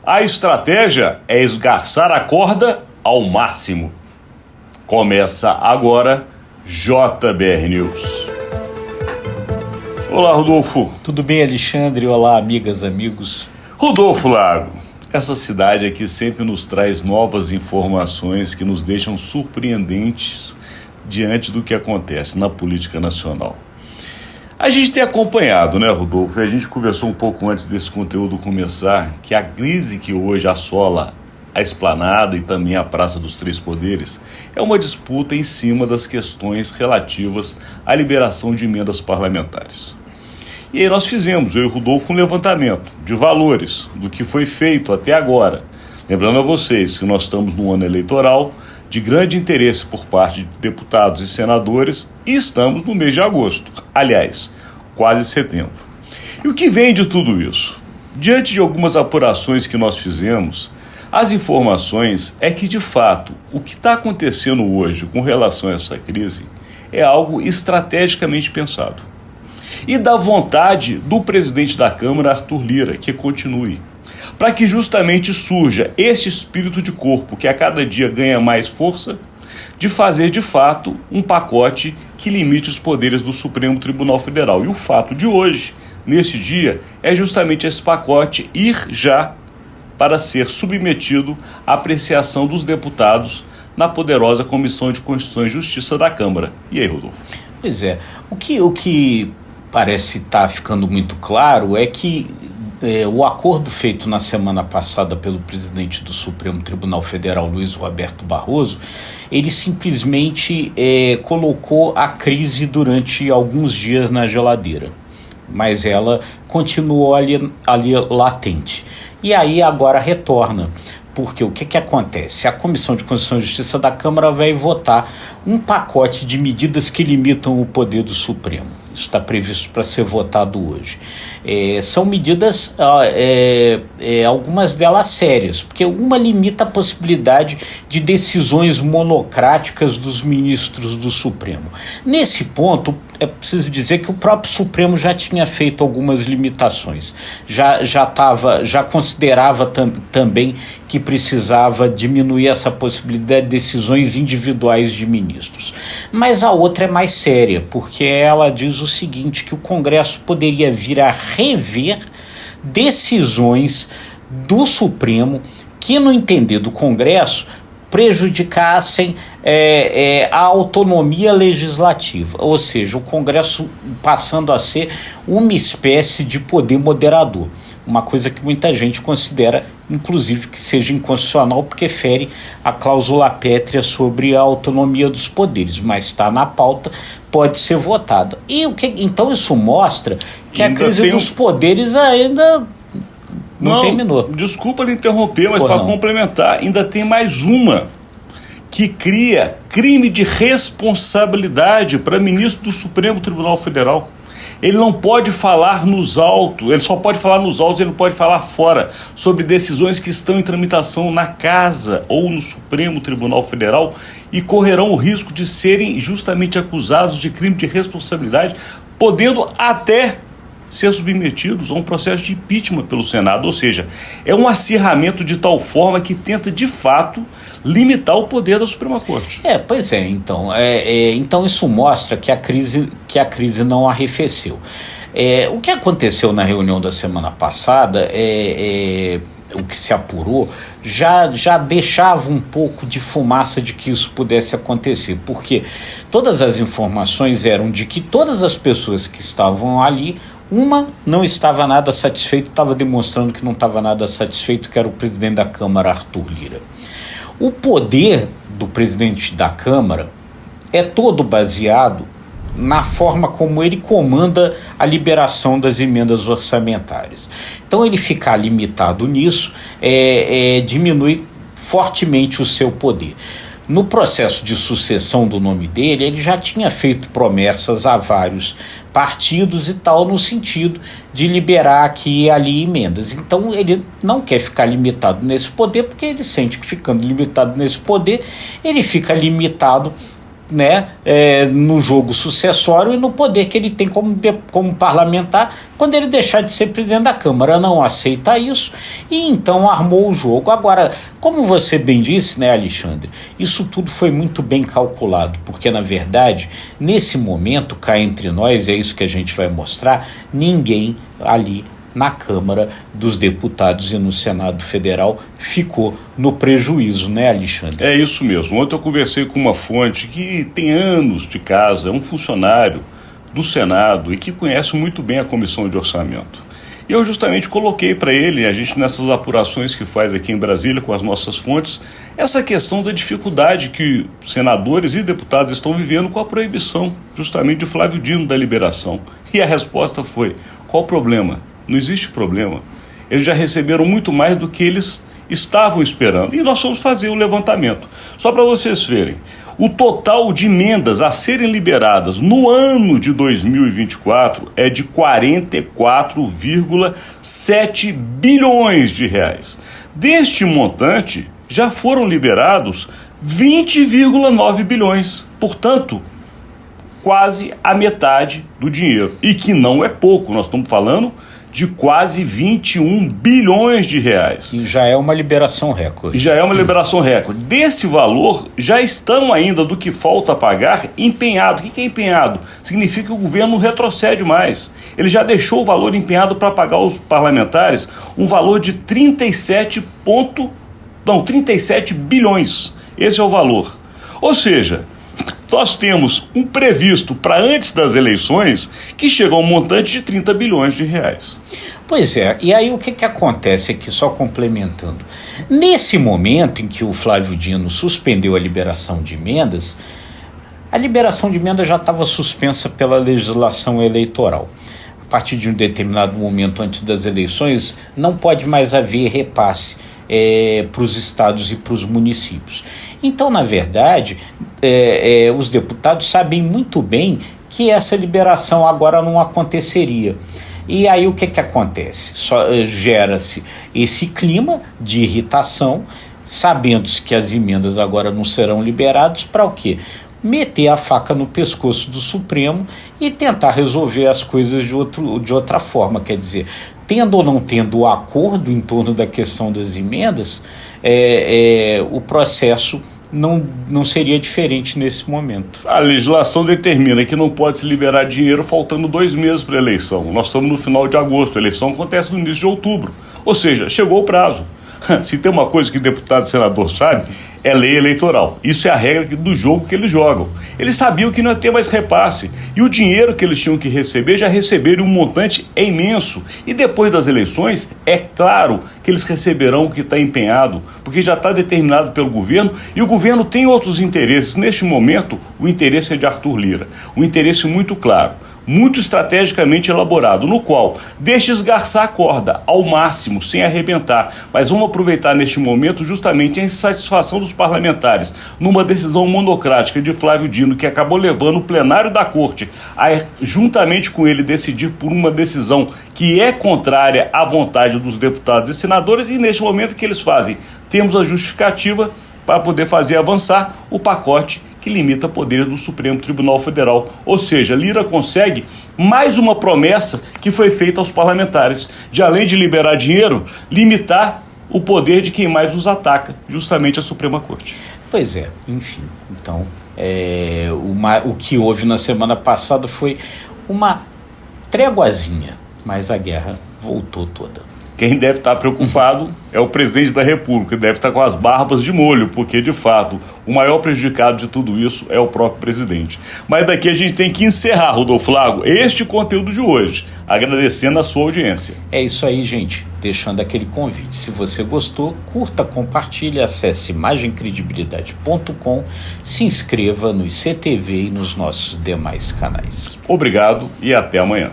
A estratégia é esgarçar a corda ao máximo. Começa agora JBR News. Olá, Rodolfo. Tudo bem, Alexandre? Olá, amigas, amigos. Rodolfo Lago, essa cidade aqui sempre nos traz novas informações que nos deixam surpreendentes diante do que acontece na política nacional. A gente tem acompanhado, né, Rodolfo? E a gente conversou um pouco antes desse conteúdo começar, que a crise que hoje assola a Esplanada e também a Praça dos Três Poderes é uma disputa em cima das questões relativas à liberação de emendas parlamentares. E aí nós fizemos, eu e o Rodolfo, um levantamento de valores do que foi feito até agora. Lembrando a vocês que nós estamos num ano eleitoral de grande interesse por parte de deputados e senadores e estamos no mês de agosto, aliás, quase setembro. E o que vem de tudo isso? Diante de algumas apurações que nós fizemos, as informações é que, de fato, o que está acontecendo hoje com relação a essa crise é algo estrategicamente pensado. E da vontade do presidente da Câmara, Arthur Lira, que continue, para que justamente surja esse espírito de corpo que a cada dia ganha mais força, de fazer de fato um pacote que limite os poderes do Supremo Tribunal Federal. E o fato de hoje, nesse dia, é justamente esse pacote ir já para ser submetido à apreciação dos deputados na poderosa Comissão de Constituição e Justiça da Câmara. E aí, Rodolfo? Pois é, o que parece estar ficando muito claro é que o acordo feito na semana passada pelo presidente do Supremo Tribunal Federal, Luiz Roberto Barroso, ele simplesmente colocou a crise durante alguns dias na geladeira, mas ela continuou ali latente. E aí agora retorna, porque o que acontece? A Comissão de Constituição e Justiça da Câmara vai votar um pacote de medidas que limitam o poder do Supremo. Isso está previsto para ser votado hoje. São medidas, algumas delas sérias, porque uma limita a possibilidade de decisões monocráticas dos ministros do Supremo. Nesse ponto, é preciso dizer que o próprio Supremo já tinha feito algumas limitações, já considerava também que precisava diminuir essa possibilidade de decisões individuais de ministros. Mas a outra é mais séria, porque ela diz o seguinte, que o Congresso poderia vir a rever decisões do Supremo que, no entender do Congresso, prejudicassem a autonomia legislativa, ou seja, o Congresso passando a ser uma espécie de poder moderador, uma coisa que muita gente considera, inclusive, que seja inconstitucional porque fere a cláusula pétrea sobre a autonomia dos poderes, mas está na pauta, pode ser votado. Então isso mostra que a crise dos poderes ainda não terminou. Desculpa lhe interromper, mas para complementar, ainda tem mais uma que cria crime de responsabilidade para ministro do Supremo Tribunal Federal. Ele não pode falar nos autos, ele só pode falar nos autos, ele não pode falar fora sobre decisões que estão em tramitação na Casa ou no Supremo Tribunal Federal e correrão o risco de serem justamente acusados de crime de responsabilidade, podendo até ser submetidos a um processo de impeachment pelo Senado, ou seja, é um acirramento de tal forma que tenta, de fato, limitar o poder da Suprema Corte. Pois é, então isso mostra que a crise não arrefeceu. O que aconteceu na reunião da semana passada, o que se apurou, já deixava um pouco de fumaça de que isso pudesse acontecer, porque todas as informações eram de que todas as pessoas que estavam ali, uma não estava nada satisfeita, estava demonstrando que não estava nada satisfeito, que era o presidente da Câmara, Arthur Lira. O poder do presidente da Câmara é todo baseado na forma como ele comanda a liberação das emendas orçamentárias. Então, ele ficar limitado nisso diminui fortemente o seu poder. No processo de sucessão do nome dele, ele já tinha feito promessas a vários partidos e tal, no sentido de liberar aqui e ali emendas. Então, ele não quer ficar limitado nesse poder, porque ele sente que ficando limitado nesse poder, ele fica limitado né, no jogo sucessório e no poder que ele tem como parlamentar quando ele deixar de ser presidente da Câmara. Não aceita isso e então armou o jogo. Agora, como você bem disse, né, Alexandre, isso tudo foi muito bem calculado, porque na verdade, nesse momento, cá entre nós, é isso que a gente vai mostrar, ninguém ali na Câmara dos Deputados e no Senado Federal ficou no prejuízo, né, Alexandre? É isso mesmo. Ontem eu conversei com uma fonte que tem anos de casa, é um funcionário do Senado e que conhece muito bem a Comissão de Orçamento. E eu justamente coloquei para ele, a gente nessas apurações que faz aqui em Brasília com as nossas fontes, essa questão da dificuldade que senadores e deputados estão vivendo com a proibição justamente de Flávio Dino da liberação. E a resposta foi: qual o problema? Não existe problema. Eles já receberam muito mais do que eles estavam esperando. E nós vamos fazer o levantamento. Só para vocês verem, o total de emendas a serem liberadas no ano de 2024 é de 44,7 bilhões de reais. Deste montante, já foram liberados 20,9 bilhões. Portanto, quase a metade do dinheiro. E que não é pouco, nós estamos falando de quase 21 bilhões de reais. E já é uma liberação recorde. Já é uma liberação recorde. Desse valor, já estão ainda do que falta pagar empenhado. O que é empenhado? Significa que o governo não retrocede mais. Ele já deixou o valor empenhado para pagar aos parlamentares um valor de 37 bilhões. Esse é o valor. Ou seja, nós temos um previsto para antes das eleições que chega a um montante de 30 bilhões de reais. Pois é, e aí o que acontece aqui, só complementando? Nesse momento em que o Flávio Dino suspendeu a liberação de emendas, a liberação de emendas já estava suspensa pela legislação eleitoral. A partir de um determinado momento antes das eleições, não pode mais haver repasse para os estados e para os municípios. Então, na verdade, os deputados sabem muito bem que essa liberação agora não aconteceria. E aí o que acontece? Gera-se esse clima de irritação, sabendo-se que as emendas agora não serão liberadas, para o quê? Meter a faca no pescoço do Supremo e tentar resolver as coisas de outra forma. Quer dizer, tendo ou não tendo o acordo em torno da questão das emendas, o processo não seria diferente nesse momento. A legislação determina que não pode se liberar dinheiro faltando 2 meses para a eleição. Nós estamos no final de agosto, a eleição acontece no início de outubro. Ou seja, chegou o prazo. Se tem uma coisa que deputado e senador sabe, é lei eleitoral. Isso é a regra do jogo que eles jogam. Eles sabiam que não ia ter mais repasse. E o dinheiro que eles tinham que receber, já receberam um montante imenso. E depois das eleições, é claro que eles receberão o que está empenhado, porque já está determinado pelo governo, e o governo tem outros interesses. Neste momento, o interesse é de Arthur Lira. Um interesse muito claro, muito estrategicamente elaborado, no qual deixa esgarçar a corda ao máximo, sem arrebentar. Mas vamos aproveitar neste momento justamente a insatisfação dos parlamentares numa decisão monocrática de Flávio Dino, que acabou levando o plenário da corte a, juntamente com ele, decidir por uma decisão que é contrária à vontade dos deputados e senadores. E neste momento, o que eles fazem? Temos a justificativa para poder fazer avançar o pacote que limita poderes do Supremo Tribunal Federal. Ou seja, Lira consegue mais uma promessa que foi feita aos parlamentares, de além de liberar dinheiro, limitar o poder de quem mais os ataca, justamente a Suprema Corte. Pois é, enfim. Então, o que houve na semana passada foi uma tréguazinha, mas a guerra voltou toda. Quem deve estar preocupado é o presidente da República, deve estar com as barbas de molho, porque, de fato, o maior prejudicado de tudo isso é o próprio presidente. Mas daqui a gente tem que encerrar, Rodolfo Lago, este conteúdo de hoje, agradecendo a sua audiência. É isso aí, gente. Deixando aquele convite. Se você gostou, curta, compartilhe, acesse imagemcredibilidade.com, se inscreva no ICTV e nos nossos demais canais. Obrigado e até amanhã.